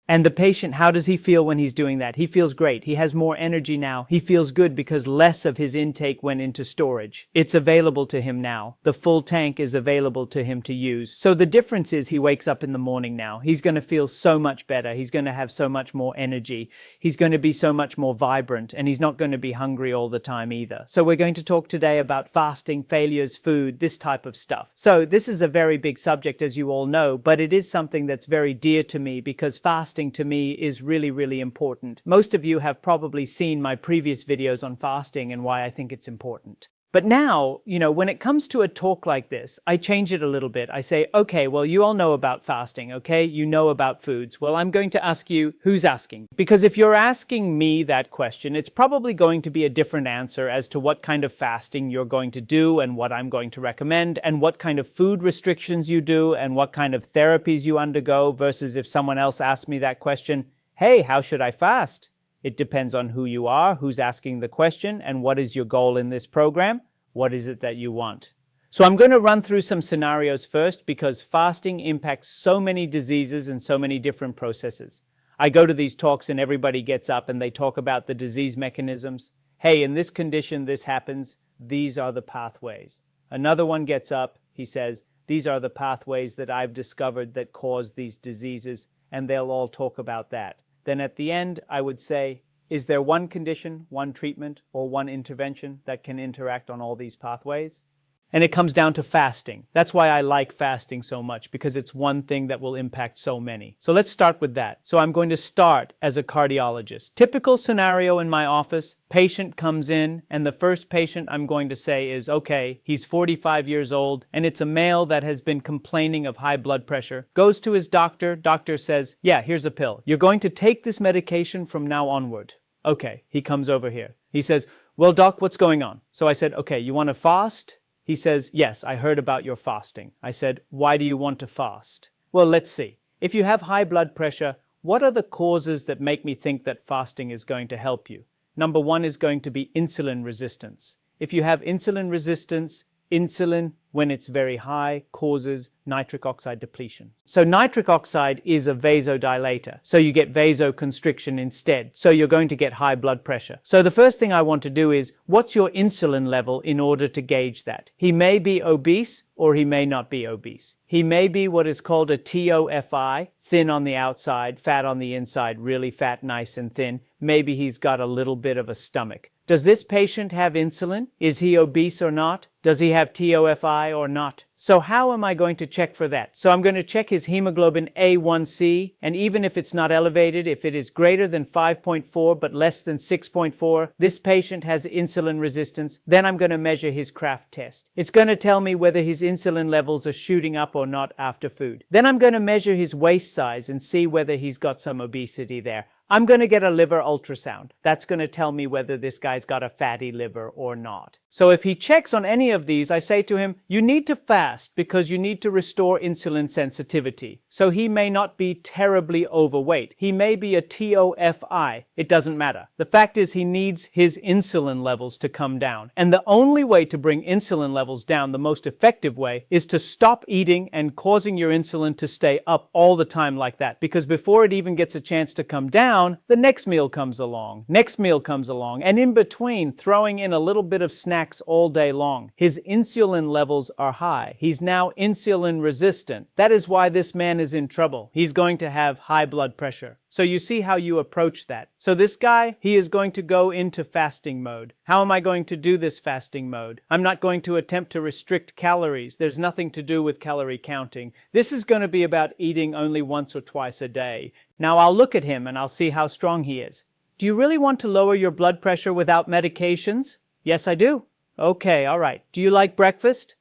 And the patient, how does he feel when he's doing that? He feels great. He has more energy now. He feels good because less of his intake went into storage. It's available to him now. The full tank is available to him to use. So the difference is he wakes up in the morning now. He's going to feel so much better. He's going to have so much more energy. He's going to be so much more vibrant, and he's not going to be hungry all the time either. So we're going to talk today about fasting, failures, food, this type of stuff. So this is a very big subject, as you all know, but it is something that's very dear to me because fasting to me is really, really important. Most of you have probably seen my previous videos on fasting and why I think it's important. But now, when it comes to a talk like this, I change it a little bit. I say, okay, well, you all know about fasting, okay? You know about foods. Well, I'm going to ask you, who's asking? Because if you're asking me that question, it's probably going to be a different answer as to what kind of fasting you're going to do and what I'm going to recommend and what kind of food restrictions you do and what kind of therapies you undergo versus if someone else asked me that question, hey, how should I fast? It depends on who you are, who's asking the question, and what is your goal in this program. What is it that you want? So I'm going to run through some scenarios first because fasting impacts so many diseases and so many different processes. I go to these talks and everybody gets up and they talk about the disease mechanisms. Hey, in this condition, this happens. These are the pathways. Another one gets up. He says, these are the pathways that I've discovered that cause these diseases, and they'll all talk about that. Then at the end, I would say, is there one condition, one treatment, or one intervention that can interact on all these pathways? And it comes down to fasting. That's why I like fasting so much, because it's one thing that will impact so many. So let's start with that. So I'm going to start as a cardiologist. Typical scenario in my office, patient comes in, and the first patient I'm going to say is, okay, he's 45 years old, and it's a male that has been complaining of high blood pressure. Goes to his doctor. Doctor says, yeah, here's a pill. You're going to take this medication from now onward. Okay, he comes over here. He says, well, doc, what's going on? So I said, okay, you want to fast? He says, yes, I heard about your fasting. I said, why do you want to fast? Well, let's see. If you have high blood pressure, what are the causes that make me think that fasting is going to help you? Number one is going to be insulin resistance. If you have insulin resistance, insulin, when it's very high, causes nitric oxide depletion. So nitric oxide is a vasodilator. So you get vasoconstriction instead. So you're going to get high blood pressure. So the first thing I want to do is, what's your insulin level in order to gauge that? He may be obese or he may not be obese. He may be what is called a TOFI, thin on the outside, fat on the inside, really fat, nice and thin. Maybe he's got a little bit of a stomach. Does this patient have insulin? Is he obese or not? Does he have TOFI or not? So how am I going to check for that? So I'm going to check his hemoglobin A1C, and even if it's not elevated, if it is greater than 5.4 but less than 6.4, this patient has insulin resistance. Then I'm going to measure his Kraft test. It's going to tell me whether his insulin levels are shooting up or not after food. Then I'm going to measure his waist size and see whether he's got some obesity there. I'm going to get a liver ultrasound. That's going to tell me whether this guy's got a fatty liver or not. So if he checks on any of these, I say to him, you need to fast because you need to restore insulin sensitivity. So he may not be terribly overweight. He may be a TOFI. It doesn't matter. The fact is he needs his insulin levels to come down. And the only way to bring insulin levels down, the most effective way, is to stop eating and causing your insulin to stay up all the time like that. Because before it even gets a chance to come down, the next meal comes along, and in between, throwing in a little bit of snacks all day long. His insulin levels are high. He's now insulin resistant. That is why this man is in trouble. He's going to have high blood pressure. So you see how you approach that. So this guy, he is going to go into fasting mode. How am I going to do this fasting mode? I'm not going to attempt to restrict calories. There's nothing to do with calorie counting. This is going to be about eating only once or twice a day. Now I'll look at him and I'll see how strong he is. Do you really want to lower your blood pressure without medications? Yes, I do. Okay, all right. Do you like breakfast?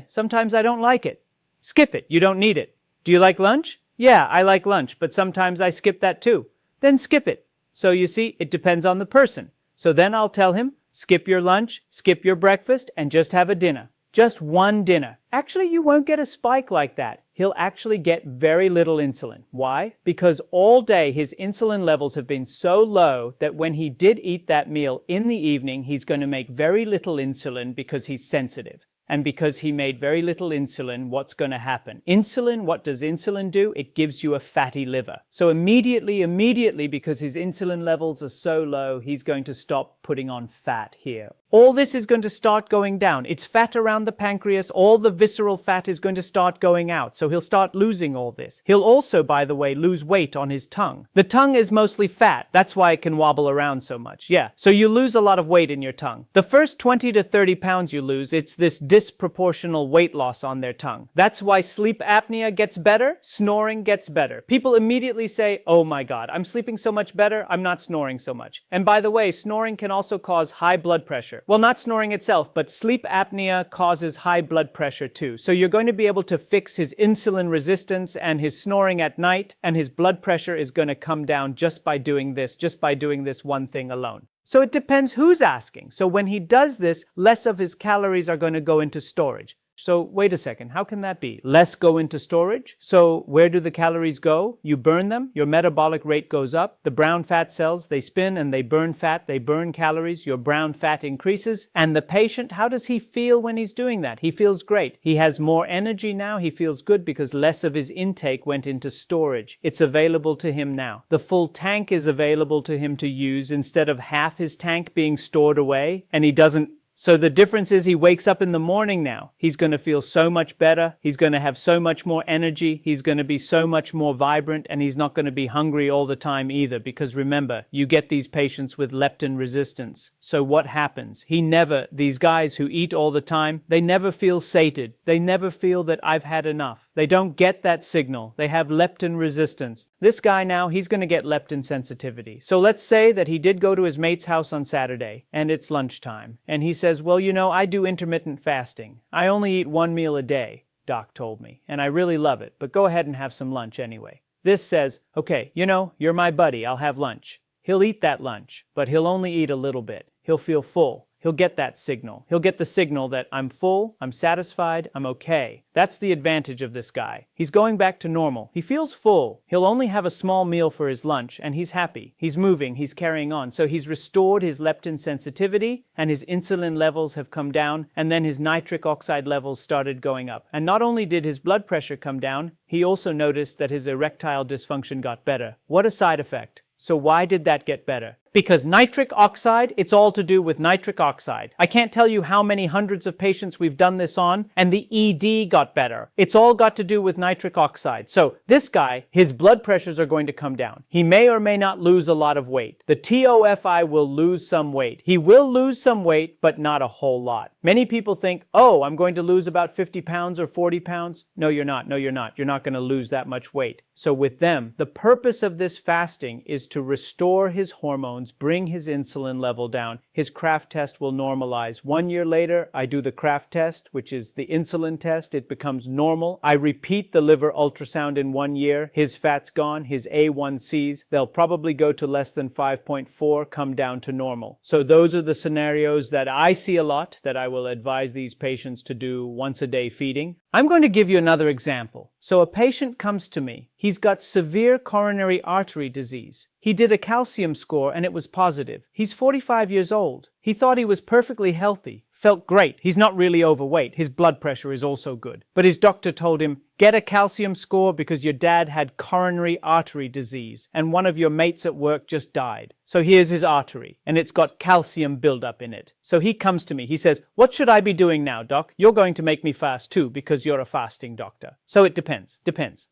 Sometimes I don't like it. Skip it. You don't need it. Do you like lunch? Yeah, I like lunch, but sometimes I skip that too. Then skip it. So you see, it depends on the person. So then I'll tell him, skip your lunch, skip your breakfast, and just have a dinner. Just one dinner. Actually, you won't get a spike like that. He'll actually get very little insulin. Why? Because all day his insulin levels have been so low that when he did eat that meal in the evening, he's going to make very little insulin because he's sensitive. And because he made very little insulin, what's going to happen? Insulin, what does insulin do? It gives you a fatty liver. So immediately, because his insulin levels are so low, he's going to stop putting on fat here. All this is going to start going down. It's fat around the pancreas. All the visceral fat is going to start going out. So he'll start losing all this. He'll also, by the way, lose weight on his tongue. The tongue is mostly fat. That's why it can wobble around so much. Yeah. So you lose a lot of weight in your tongue. The first 20 to 30 pounds you lose, it's this disproportional weight loss on their tongue. That's why sleep apnea gets better, snoring gets better. People immediately say, oh my God, I'm sleeping so much better, I'm not snoring so much. And by the way, snoring can also cause high blood pressure. Well, not snoring itself, but sleep apnea causes high blood pressure too. So you're going to be able to fix his insulin resistance and his snoring at night, and his blood pressure is going to come down just by doing this one thing alone. So it depends who's asking. So when he does this, less of his calories are going to go into storage. So wait a second, how can that be? Less go into storage? So where do the calories go? You burn them, your metabolic rate goes up. The brown fat cells, they spin and they burn fat, they burn calories, your brown fat increases. And the patient, how does he feel when he's doing that? He feels great. He has more energy now, he feels good because less of his intake went into storage. It's available to him now. The full tank is available to him to use instead of half his tank being stored away, and he doesn't. So the difference is he wakes up in the morning now. He's going to feel so much better. He's going to have so much more energy. He's going to be so much more vibrant, and he's not going to be hungry all the time either, because remember, you get these patients with leptin resistance. So what happens? These guys who eat all the time, they never feel sated. They never feel that I've had enough. They don't get that signal. They have leptin resistance. This guy now, he's going to get leptin sensitivity. So let's say that he did go to his mate's house on Saturday, and it's lunchtime, and he says, well, I do intermittent fasting. I only eat one meal a day, Doc told me, and I really love it, but go ahead and have some lunch anyway. This says, okay, you're my buddy, I'll have lunch. He'll eat that lunch, but he'll only eat a little bit. He'll feel full. He'll get that signal. He'll get the signal that I'm full, I'm satisfied, I'm okay. That's the advantage of this guy. He's going back to normal. He feels full. He'll only have a small meal for his lunch, and he's happy. He's moving, he's carrying on. So he's restored his leptin sensitivity, and his insulin levels have come down, and then his nitric oxide levels started going up. And not only did his blood pressure come down, he also noticed that his erectile dysfunction got better. What a side effect. So why did that get better? Because nitric oxide, it's all to do with nitric oxide. I can't tell you how many hundreds of patients we've done this on, and the ED got better. It's all got to do with nitric oxide. So this guy, his blood pressures are going to come down. He may or may not lose a lot of weight. The TOFI will lose some weight. He will lose some weight, but not a whole lot. Many people think, oh, I'm going to lose about 50 pounds or 40 pounds. No, you're not. No, you're not. You're not going to lose that much weight. So with them, the purpose of this fasting is to restore his hormones, bring his insulin level down. His Kraft test will normalize. 1 year later, I do the Kraft test, which is the insulin test. It becomes normal. I repeat the liver ultrasound in 1 year. His fat's gone. His A1Cs, they'll probably go to less than 5.4, come down to normal. So those are the scenarios that I see a lot, that I will advise these patients to do once a day feeding. I'm going to give you another example. So a patient comes to me. He's got severe coronary artery disease. He did a calcium score and it was positive. He's 45 years old. He thought he was perfectly healthy, felt great. He's not really overweight. His blood pressure is also good. But his doctor told him, get a calcium score because your dad had coronary artery disease and one of your mates at work just died. So here's his artery and it's got calcium buildup in it. So he comes to me. He says, what should I be doing now, doc? You're going to make me fast too because you're a fasting doctor. So it depends.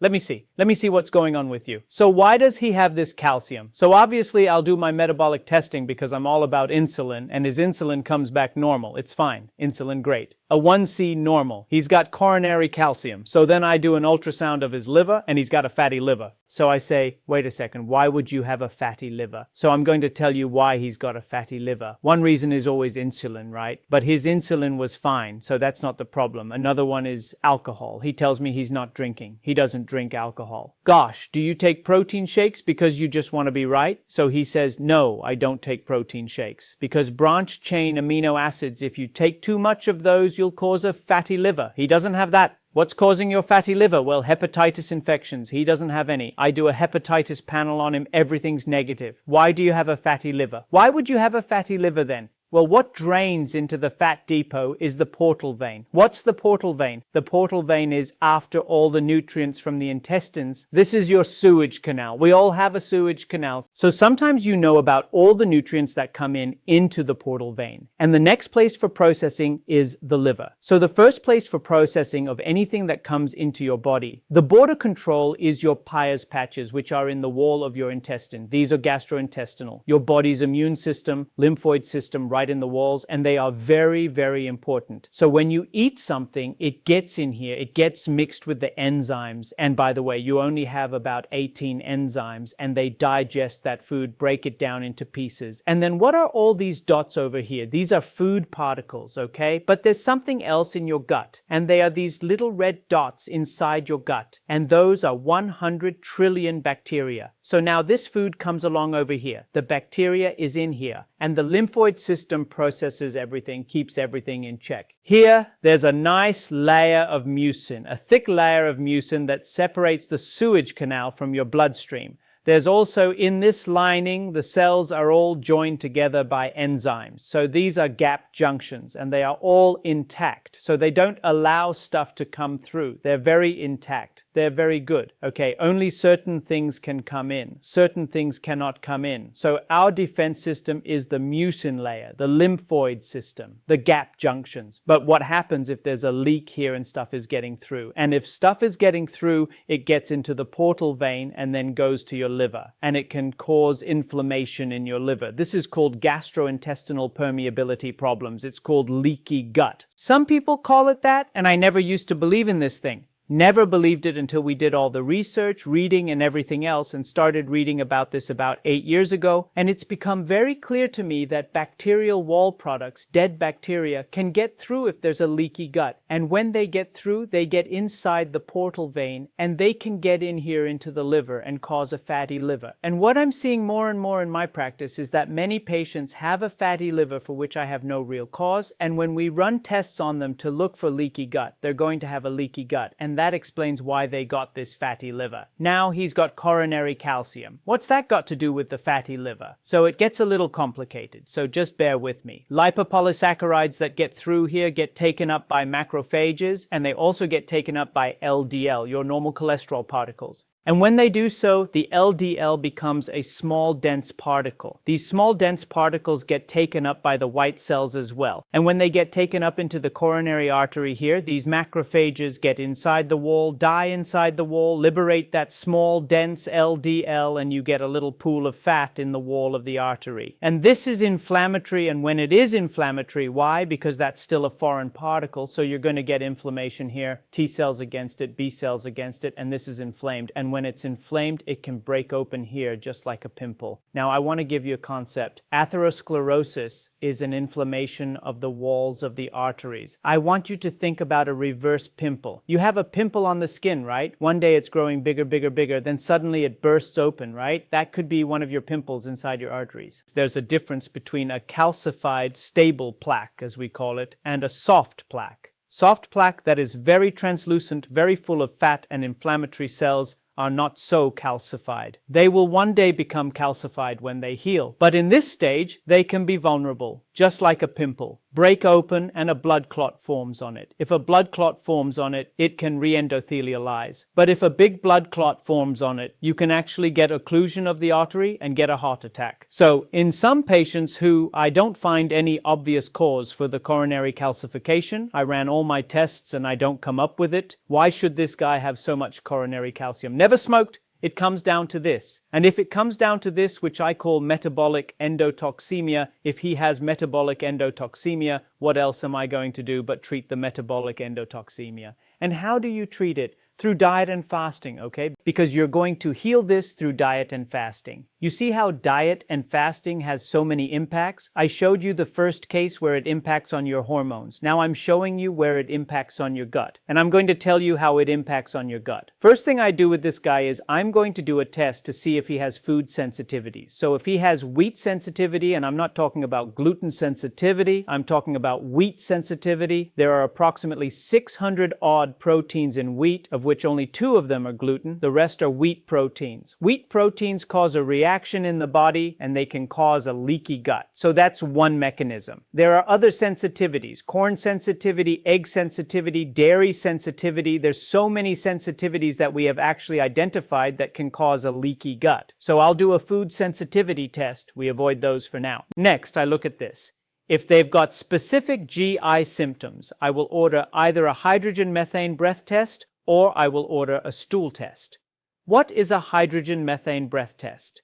Let me see what's going on with you. So why does he have this calcium? So obviously I'll do my metabolic testing because I'm all about insulin, and his insulin comes back normal. It's fine. Insulin, great. A 1C normal. He's got coronary calcium. So then I do an ultrasound of his liver and he's got a fatty liver. So I say, wait a second, why would you have a fatty liver? So I'm going to tell you why he's got a fatty liver. One reason is always insulin, right? But his insulin was fine, so that's not the problem. Another one is alcohol. He tells me he's not drinking. He doesn't drink alcohol. Gosh, do you take protein shakes because you just want to be right? So he says, no, I don't take protein shakes. Because branch chain amino acids, if you take too much of those, you'll cause a fatty liver. He doesn't have that. What's causing your fatty liver? Well, hepatitis infections. He doesn't have any. I do a hepatitis panel on him. Everything's negative. Why do you have a fatty liver? Why would you have a fatty liver then? Well, what drains into the fat depot is the portal vein. What's the portal vein? The portal vein is after all the nutrients from the intestines. This is your sewage canal. We all have a sewage canal. So sometimes you know about all the nutrients that come in into the portal vein. And the next place for processing is the liver. So the first place for processing of anything that comes into your body, the border control is your Peyer's patches, which are in the wall of your intestine. These are gastrointestinal. Your body's immune system, lymphoid system, right in the walls, and they are very, very important. So when you eat something, it gets in here, it gets mixed with the enzymes. And by the way, you only have about 18 enzymes, and they digest that food, break it down into pieces. And then what are all these dots over here? These are food particles, okay? But there's something else in your gut, and they are these little red dots inside your gut, and those are 100 trillion bacteria. So now this food comes along over here. The bacteria is in here, and the lymphoid system processes everything, keeps everything in check. Here, there's a nice layer of mucin, a thick layer of mucin that separates the sewage canal from your bloodstream. There's also, in this lining, the cells are all joined together by enzymes. So these are gap junctions, and they are all intact. So they don't allow stuff to come through. They're very intact. They're very good. Okay, only certain things can come in. Certain things cannot come in. So our defense system is the mucin layer, the lymphoid system, the gap junctions. But what happens if there's a leak here and stuff is getting through? And if stuff is getting through, it gets into the portal vein and then goes to your liver, and it can cause inflammation in your liver. This is called gastrointestinal permeability problems. It's called leaky gut. Some people call it that, and I never used to believe in this thing. Never believed it until we did all the research, reading, and everything else, and started reading about this about 8 years ago. And it's become very clear to me that bacterial wall products, dead bacteria, can get through if there's a leaky gut. And when they get through, they get inside the portal vein, and they can get in here into the liver and cause a fatty liver. And what I'm seeing more and more in my practice is that many patients have a fatty liver for which I have no real cause. And when we run tests on them to look for leaky gut, they're going to have a leaky gut. And that explains why they got this fatty liver. Now he's got coronary calcium. What's that got to do with the fatty liver? So it gets a little complicated, so just bear with me. Lipopolysaccharides that get through here get taken up by macrophages, and they also get taken up by LDL, your normal cholesterol particles. And when they do so, the LDL becomes a small dense particle. These small dense particles get taken up by the white cells as well. And when they get taken up into the coronary artery here, these macrophages get inside the wall, die inside the wall, liberate that small dense LDL, and you get a little pool of fat in the wall of the artery. And this is inflammatory, and when it is inflammatory, why? Because that's still a foreign particle, so you're going to get inflammation here, T cells against it, B cells against it, and this is inflamed. And when it's inflamed, it can break open here just like a pimple. Now, I want to give you a concept. Atherosclerosis is an inflammation of the walls of the arteries. I want you to think about a reverse pimple. You have a pimple on the skin, right? One day it's growing bigger, bigger, bigger, then suddenly it bursts open, right? That could be one of your pimples inside your arteries. There's a difference between a calcified, stable plaque, as we call it, and a soft plaque. Soft plaque that is very translucent, very full of fat and inflammatory cells are not so calcified. They will one day become calcified when they heal. But in this stage, they can be vulnerable, just like a pimple. Break open and a blood clot forms on it. If a blood clot forms on it, it can re-endothelialize. But if a big blood clot forms on it, you can actually get occlusion of the artery and get a heart attack. So in some patients who I don't find any obvious cause for the coronary calcification, I ran all my tests and I don't come up with it. Why should this guy have so much coronary calcium? Never smoked. It comes down to this. And if it comes down to this, which I call metabolic endotoxemia, if he has metabolic endotoxemia, what else am I going to do but treat the metabolic endotoxemia? And how do you treat it? Through diet and fasting, okay? Because you're going to heal this through diet and fasting. You see how diet and fasting has so many impacts? I showed you the first case where it impacts on your hormones. Now I'm showing you where it impacts on your gut. And I'm going to tell you how it impacts on your gut. First thing I do with this guy is I'm going to do a test to see if he has food sensitivities. So if he has wheat sensitivity, and I'm not talking about gluten sensitivity, I'm talking about wheat sensitivity. There are approximately 600 odd proteins in wheat, of which only 2 of them are gluten. The rest are wheat proteins. Wheat proteins cause a reaction in the body and they can cause a leaky gut. So that's one mechanism. There are other sensitivities: corn sensitivity, egg sensitivity, dairy sensitivity. There's so many sensitivities that we have actually identified that can cause a leaky gut. So I'll do a food sensitivity test. We avoid those for now. Next, I look at this. If they've got specific GI symptoms, I will order either a hydrogen methane breath test or I will order a stool test. What is a hydrogen methane breath test?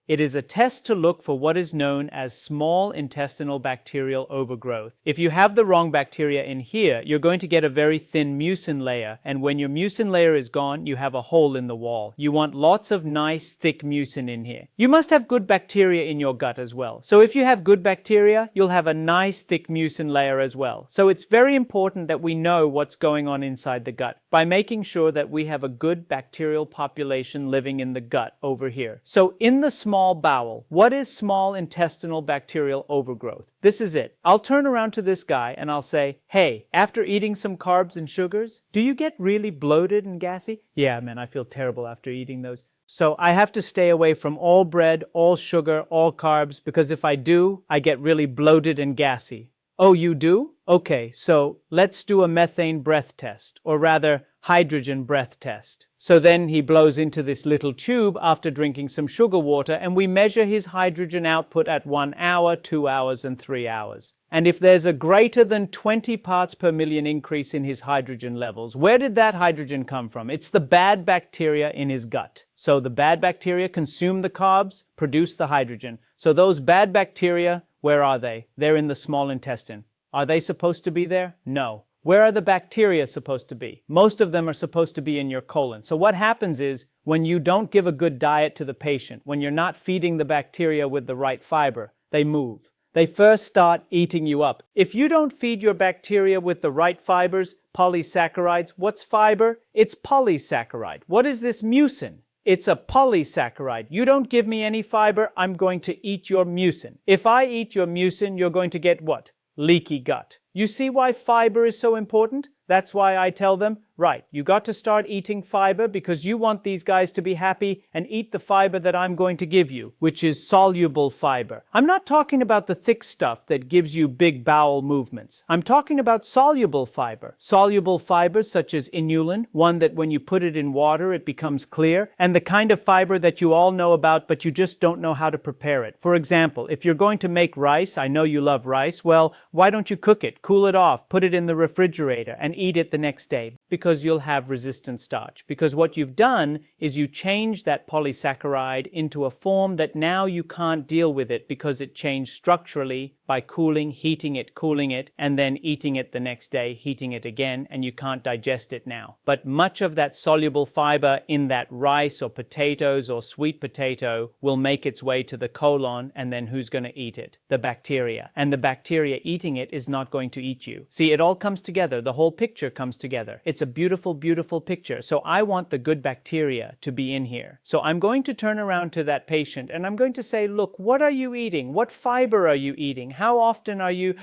It is a test to look for what is known as small intestinal bacterial overgrowth. If you have the wrong bacteria in here, you're going to get a very thin mucin layer, and when your mucin layer is gone, you have a hole in the wall. You want lots of nice, thick mucin in here. You must have good bacteria in your gut as well. So if you have good bacteria, you'll have a nice, thick mucin layer as well. So it's very important that we know what's going on inside the gut by making sure that we have a good bacterial population living in the gut over here. So in the small bowel, what is small intestinal bacterial overgrowth? This is it. I'll turn around to this guy and I'll say, hey, after eating some carbs and sugars, do you get really bloated and gassy? Yeah, man, I feel terrible after eating those. So I have to stay away from all bread, all sugar, all carbs, because if I do, I get really bloated and gassy. Oh, you do? Okay, so let's do a methane breath test, or rather, hydrogen breath test. So then he blows into this little tube after drinking some sugar water, and we measure his hydrogen output at 1 hour, 2 hours, and 3 hours. And if there's a greater than 20 parts per million increase in his hydrogen levels, where did that hydrogen come from? It's the bad bacteria in his gut. So the bad bacteria consume the carbs, produce the hydrogen. So those bad bacteria, where are they? They're in the small intestine. Are they supposed to be there? No. Where are the bacteria supposed to be? Most of them are supposed to be in your colon. So what happens is, when you don't give a good diet to the patient, when you're not feeding the bacteria with the right fiber, they move. They first start eating you up. If you don't feed your bacteria with the right fibers, polysaccharides, what's fiber? It's polysaccharide. What is this mucin? It's a polysaccharide. You don't give me any fiber, I'm going to eat your mucin. If I eat your mucin, you're going to get what? Leaky gut. You see why fiber is so important? That's why I tell them, right, you got to start eating fiber because you want these guys to be happy and eat the fiber that I'm going to give you, which is soluble fiber. I'm not talking about the thick stuff that gives you big bowel movements. I'm talking about soluble fiber. Soluble fibers such as inulin, one that when you put it in water it becomes clear, and the kind of fiber that you all know about but you just don't know how to prepare it. For example, if you're going to make rice, I know you love rice, well, why don't you cook it, cool it off, put it in the refrigerator, and eat it the next day? Because you'll have resistant starch. Because what you've done is you change that polysaccharide into a form that now you can't deal with it because it changed structurally by cooling, heating it, cooling it, and then eating it the next day, heating it again, and you can't digest it now. But much of that soluble fiber in that rice or potatoes or sweet potato will make its way to the colon, and then who's going to eat it? The bacteria. And the bacteria eating it is not going to eat you. See, it all comes together. The whole picture comes together. It's a beautiful, beautiful picture. So I want the good bacteria to be in here. So I'm going to turn around to that patient and I'm going to say, look, what are you eating? What fiber are you eating? How often are you...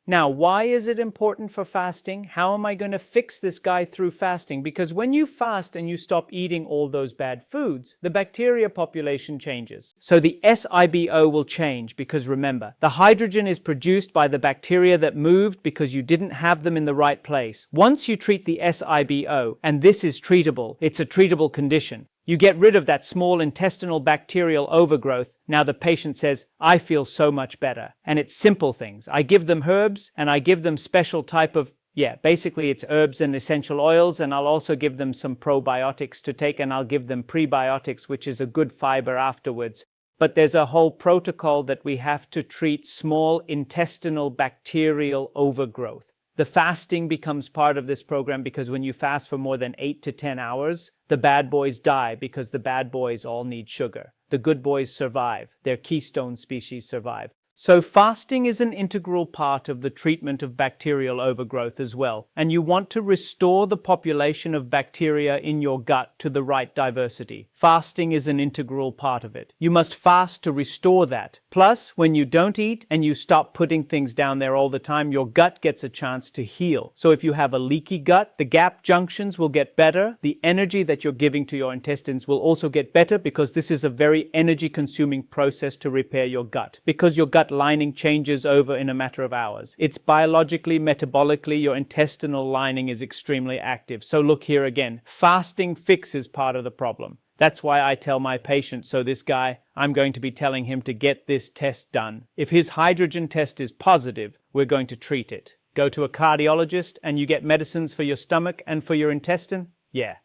Now, why is it important for fasting? How am I going to fix this guy through fasting? Because when you fast and you stop eating all those bad foods, the bacteria population changes. So the SIBO will change because remember, the hydrogen is produced by the bacteria that moved because you didn't have them in the right place. Once you treat the SIBO, and this is treatable, it's a treatable condition, you get rid of that small intestinal bacterial overgrowth. Now the patient says, I feel so much better. And it's simple things. I give them herbs and I give them special type of, basically it's herbs and essential oils, and I'll also give them some probiotics to take, and I'll give them prebiotics, which is a good fiber afterwards. But there's a whole protocol that we have to treat small intestinal bacterial overgrowth. The fasting becomes part of this program because when you fast for more than 8 to 10 hours, the bad boys die because the bad boys all need sugar. The good boys survive. Their keystone species survive. So fasting is an integral part of the treatment of bacterial overgrowth as well, and you want to restore the population of bacteria in your gut to the right diversity. Fasting is an integral part of it. You must fast to restore that. Plus, when you don't eat and you stop putting things down there all the time, your gut gets a chance to heal. So if you have a leaky gut, the gap junctions will get better. The energy that you're giving to your intestines will also get better, because this is a very energy-consuming process to repair your gut, because your gut lining changes over in a matter of hours. It's biologically, metabolically, your intestinal lining is extremely active. So look here again, fasting fixes part of the problem. That's why I tell my patients, so this guy, I'm going to be telling him to get this test done. If his hydrogen test is positive, we're going to treat it. Go to a cardiologist and you get medicines for your stomach and for your intestine? Yeah.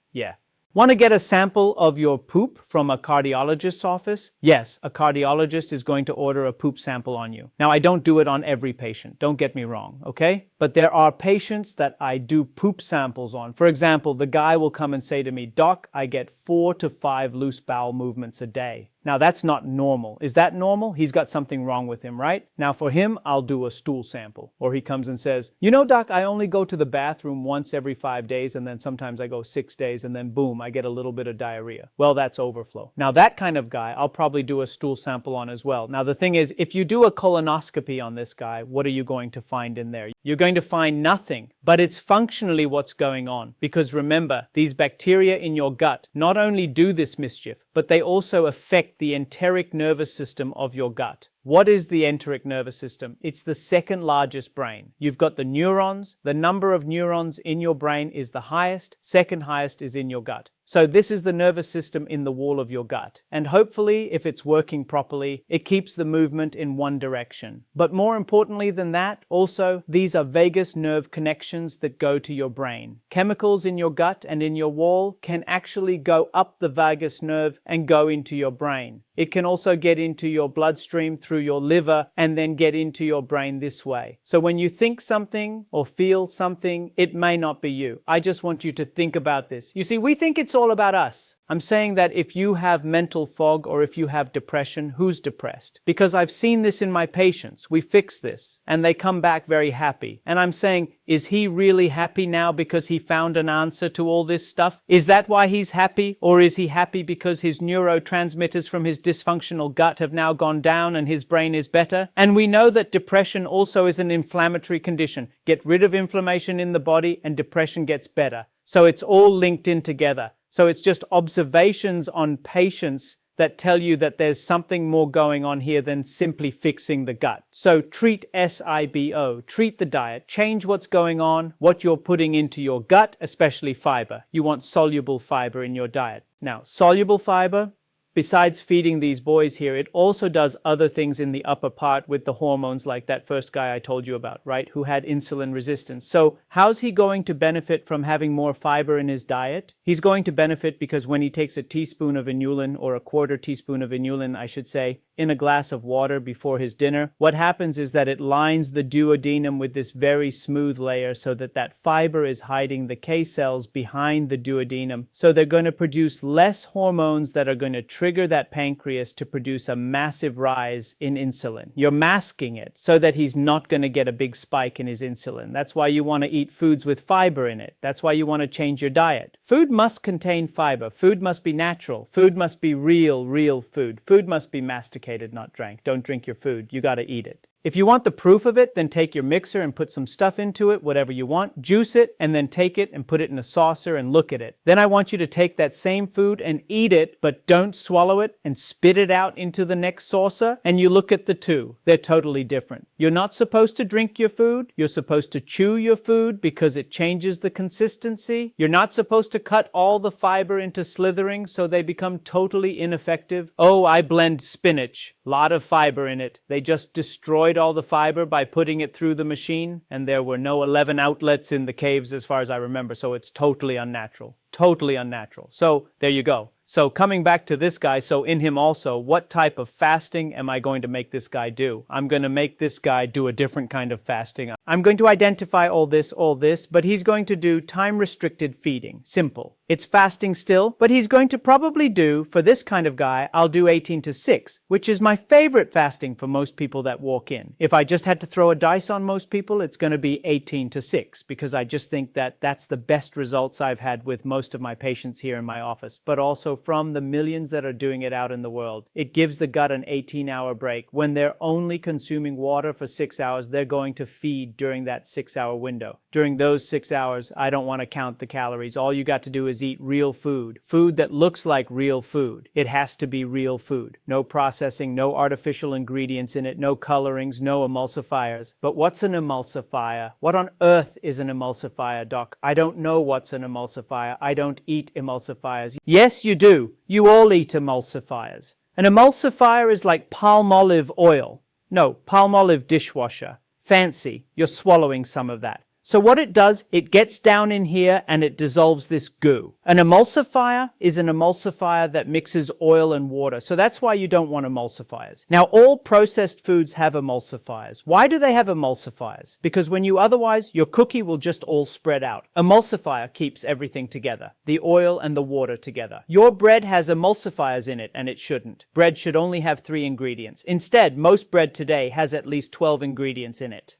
Want to get a sample of your poop from a cardiologist's office? Yes, a cardiologist is going to order a poop sample on you. Now, I don't do it on every patient, don't get me wrong, okay? But there are patients that I do poop samples on. For example, the guy will come and say to me, "Doc, I get 4 to 5 loose bowel movements a day." Now, that's not normal. Is that normal? He's got something wrong with him, right? Now, for him, I'll do a stool sample. Or he comes and says, "You know, Doc, I only go to the bathroom once every 5 days, and then sometimes I go 6 days, and then boom, I get a little bit of diarrhea." Well, that's overflow. Now, that kind of guy, I'll probably do a stool sample on as well. Now, the thing is, if you do a colonoscopy on this guy, what are you going to find in there? You're going to find nothing, but it's functionally what's going on. Because remember, these bacteria in your gut not only do this mischief, but they also affect the enteric nervous system of your gut. What is the enteric nervous system? It's the second largest brain. You've got the neurons. The number of neurons in your brain is the highest. Second highest is in your gut. So this is the nervous system in the wall of your gut. And hopefully, if it's working properly, it keeps the movement in one direction. But more importantly than that, also, these are vagus nerve connections that go to your brain. Chemicals in your gut and in your wall can actually go up the vagus nerve and go into your brain. It can also get into your bloodstream through your liver and then get into your brain this way. So when you think something or feel something, it may not be you. I just want you to think about this. You see, we think it's all about us. I'm saying that if you have mental fog or if you have depression, who's depressed? Because I've seen this in my patients. We fix this and they come back very happy. And I'm saying, is he really happy now because he found an answer to all this stuff? Is that why he's happy? Or is he happy because his neurotransmitters from his dysfunctional gut have now gone down and his brain is better? And we know that depression also is an inflammatory condition. Get rid of inflammation in the body and depression gets better. So it's all linked in together. So it's just observations on patients that tell you that there's something more going on here than simply fixing the gut. So treat SIBO, treat the diet, change what's going on, what you're putting into your gut, especially fiber. You want soluble fiber in your diet. Now, soluble fiber, besides feeding these boys here, it also does other things in the upper part with the hormones, like that first guy I told you about, right, who had insulin resistance. So how's he going to benefit from having more fiber in his diet? He's going to benefit because when he takes a teaspoon of inulin, or a quarter teaspoon of inulin, I should say, in a glass of water before his dinner, what happens is that it lines the duodenum with this very smooth layer so that that fiber is hiding the K cells behind the duodenum. So they're going to produce less hormones that are going to trigger that pancreas to produce a massive rise in insulin. You're masking it so that he's not going to get a big spike in his insulin. That's why you want to eat foods with fiber in it. That's why you want to change your diet. Food must contain fiber. Food must be natural. Food must be real food. Food must be masticated, not drank. Don't drink your food. You got to eat it. If you want the proof of it, then take your mixer and put some stuff into it, whatever you want, juice it, and then take it and put it in a saucer and look at it. Then I want you to take that same food and eat it, but don't swallow it and spit it out into the next saucer, and you look at the two. They're totally different. You're not supposed to drink your food. You're supposed to chew your food because it changes the consistency. You're not supposed to cut all the fiber into slithering so they become totally ineffective. Oh, I blend spinach. Lot of fiber in it. They just destroyed all the fiber by putting it through the machine, and there were no 11 outlets in the caves as far as I remember, so it's totally unnatural. Totally unnatural. So there you go. So coming back to this guy, so in him also, what type of fasting am I going to make this guy do? I'm going to make this guy do a different kind of fasting. I'm going to identify all this, but he's going to do time-restricted feeding. Simple. It's fasting still, but he's going to probably do, for this kind of guy, I'll do 18 to 6, which is my favorite fasting for most people that walk in. If I just had to throw a dice on most people, it's going to be 18 to 6, because I just think that that's the best results I've had with most of my patients here in my office, but also from the millions that are doing it out in the world. It gives the gut an 18-hour break. When they're only consuming water for 6 hours, they're going to feed during that 6-hour window. During those 6 hours, I don't want to count the calories. All you got to do is eat real food. Food that looks like real food. It has to be real food. No processing, no artificial ingredients in it, no colorings, no emulsifiers. But what's an emulsifier? What on earth is an emulsifier, Doc? I don't know what's an emulsifier. I don't eat emulsifiers. Yes, you do. You all eat emulsifiers. An emulsifier is like palm olive oil. No, palm olive dishwasher. Fancy. You're swallowing some of that. So what it does, it gets down in here and it dissolves this goo. An emulsifier is an emulsifier that mixes oil and water. So that's why you don't want emulsifiers. Now, all processed foods have emulsifiers. Why do they have emulsifiers? Because when you otherwise, your cookie will just all spread out. Emulsifier keeps everything together, the oil and the water together. Your bread has emulsifiers in it and it shouldn't. Bread should only have 3 ingredients. Instead, most bread today has at least 12 ingredients in it.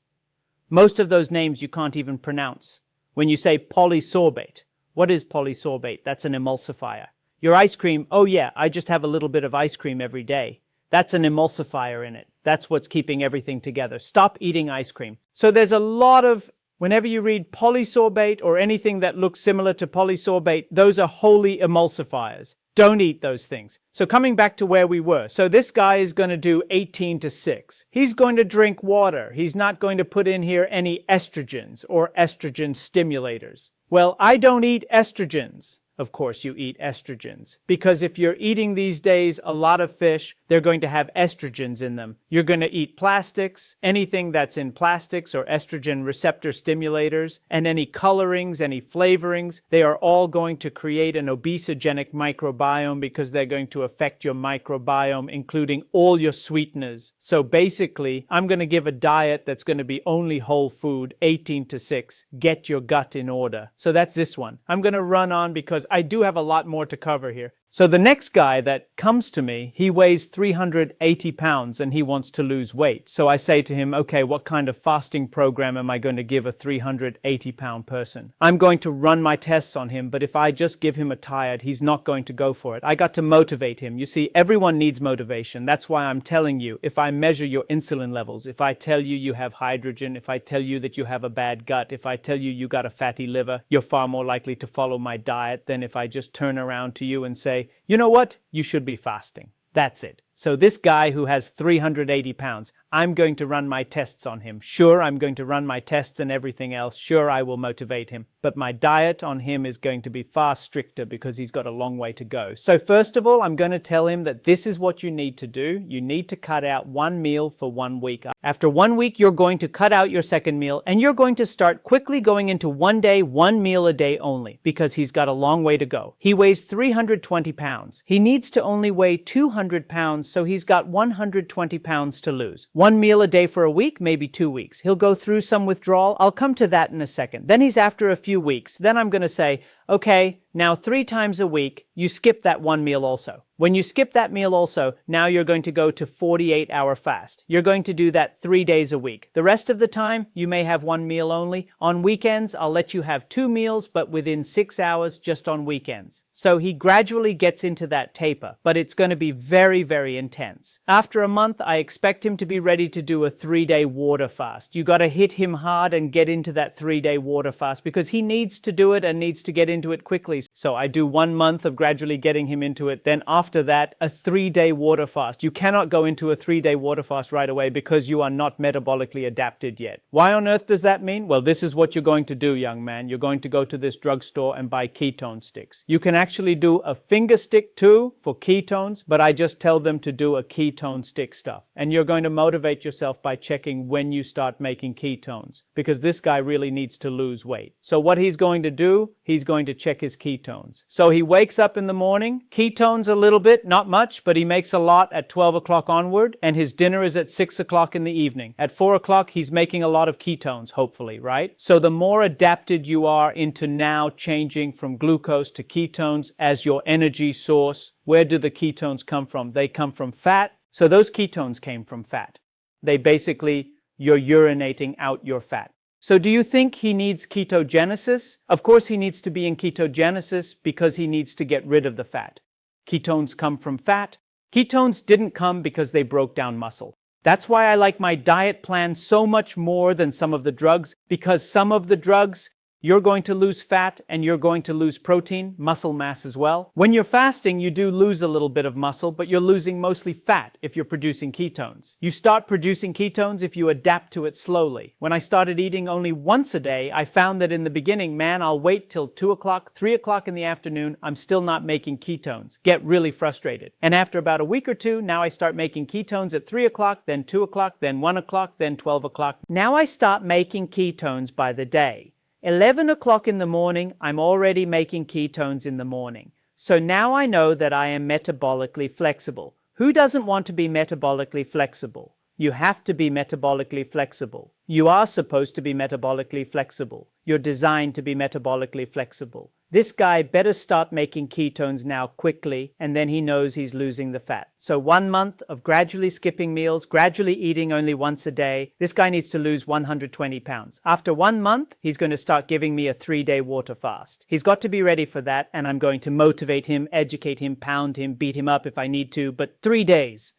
Most of those names you can't even pronounce. When you say polysorbate, what is polysorbate? That's an emulsifier. Your ice cream, oh yeah, I just have a little bit of ice cream every day. That's an emulsifier in it. That's what's keeping everything together. Stop eating ice cream. So there's a lot of, whenever you read polysorbate or anything that looks similar to polysorbate, those are wholly emulsifiers. Don't eat those things. So coming back to where we were. So this guy is going to do 18 to 6. He's going to drink water. He's not going to put in here any estrogens or estrogen stimulators. Well, I don't eat estrogens. Of course you eat estrogens. Because if you're eating these days a lot of fish, they're going to have estrogens in them. You're going to eat plastics, anything that's in plastics or estrogen receptor stimulators, and any colorings, any flavorings, they are all going to create an obesogenic microbiome because they're going to affect your microbiome, including all your sweeteners. So basically, I'm going to give a diet that's going to be only whole food, 18 to 6. Get your gut in order. So that's this one. I'm going to run on because I do have a lot more to cover here. So the next guy that comes to me, he weighs 380 pounds and he wants to lose weight. So I say to him, okay, what kind of fasting program am I going to give a 380-pound person? I'm going to run my tests on him, but if I just give him a tired, he's not going to go for it. I got to motivate him. You see, everyone needs motivation. That's why I'm telling you, if I measure your insulin levels, if I tell you you have hydrogen, if I tell you that you have a bad gut, if I tell you got a fatty liver, you're far more likely to follow my diet than if I just turn around to you and say, you know what? You should be fasting. That's it. So this guy who has 380 pounds, I'm going to run my tests on him. Sure, I'm going to run my tests and everything else. Sure, I will motivate him. But my diet on him is going to be far stricter because he's got a long way to go. So first of all, I'm going to tell him that this is what you need to do. You need to cut out 1 meal for 1 week. After 1 week, you're going to cut out your second meal and you're going to start quickly going into 1 day, 1 meal a day only because he's got a long way to go. He weighs 320 pounds. He needs to only weigh 200 pounds, so he's got 120 pounds to lose. 1 meal a day for a week, maybe 2 weeks. He'll go through some withdrawal. I'll come to that in a second. Then he's after a few weeks. Then I'm going to say, okay, now 3 times a week, you skip that 1 meal also. When you skip that meal also, now you're going to go to 48-hour fast. You're going to do that 3 days a week. The rest of the time, you may have 1 meal only. On weekends, I'll let you have 2 meals, but within 6 hours just on weekends. So he gradually gets into that taper, but it's going to be very, very intense. After a month, I expect him to be ready to do a 3-day water fast. You got to hit him hard and get into that 3-day water fast because he needs to do it and needs to get into it quickly. So I do 1 month of gradually getting him into it. Then after that, a 3-day water fast. You cannot go into a 3-day water fast right away because you are not metabolically adapted yet. Why on earth does that mean? Well, this is what you're going to do, young man. You're going to go to this drugstore and buy ketone sticks. You can actually do a finger stick too for ketones, but I just tell them to do a ketone stick stuff. And you're going to motivate yourself by checking when you start making ketones because this guy really needs to lose weight. So what he's going to do, he's going to check his ketones. ketones. So he wakes up in the morning, ketones a little bit, not much, but he makes a lot at 12 o'clock onward, and his dinner is at 6 o'clock in the evening. At 4 o'clock, he's making a lot of ketones, hopefully, right? So the more adapted you are into now changing from glucose to ketones as your energy source, where do the ketones come from? They come from fat. So those ketones came from fat. They basically, you're urinating out your fat. So do you think he needs ketogenesis? Of course he needs to be in ketogenesis because he needs to get rid of the fat. Ketones come from fat. Ketones didn't come because they broke down muscle. That's why I like my diet plan so much more than some of the drugs, because some of the drugs, you're going to lose fat and you're going to lose protein, muscle mass as well. When you're fasting, you do lose a little bit of muscle, but you're losing mostly fat if you're producing ketones. You start producing ketones if you adapt to it slowly. When I started eating only once a day, I found that in the beginning, man, I'll wait till 2 o'clock, 3 o'clock in the afternoon, I'm still not making ketones. Get really frustrated. And after about a week or two, now I start making ketones at 3 o'clock, then 2 o'clock, then 1 o'clock, then 12 o'clock. Now I start making ketones by the day. 11 o'clock in the morning, I'm already making ketones in the morning. So now I know that I am metabolically flexible. Who doesn't want to be metabolically flexible? You have to be metabolically flexible. You are supposed to be metabolically flexible. You're designed to be metabolically flexible. This guy better start making ketones now quickly, and then he knows he's losing the fat. So 1 month of gradually skipping meals, gradually eating only once a day. This guy needs to lose 120 pounds. After 1 month, he's going to start giving me a 3-day water fast. He's got to be ready for that, and I'm going to motivate him, educate him, pound him, beat him up if I need to, but 3 days.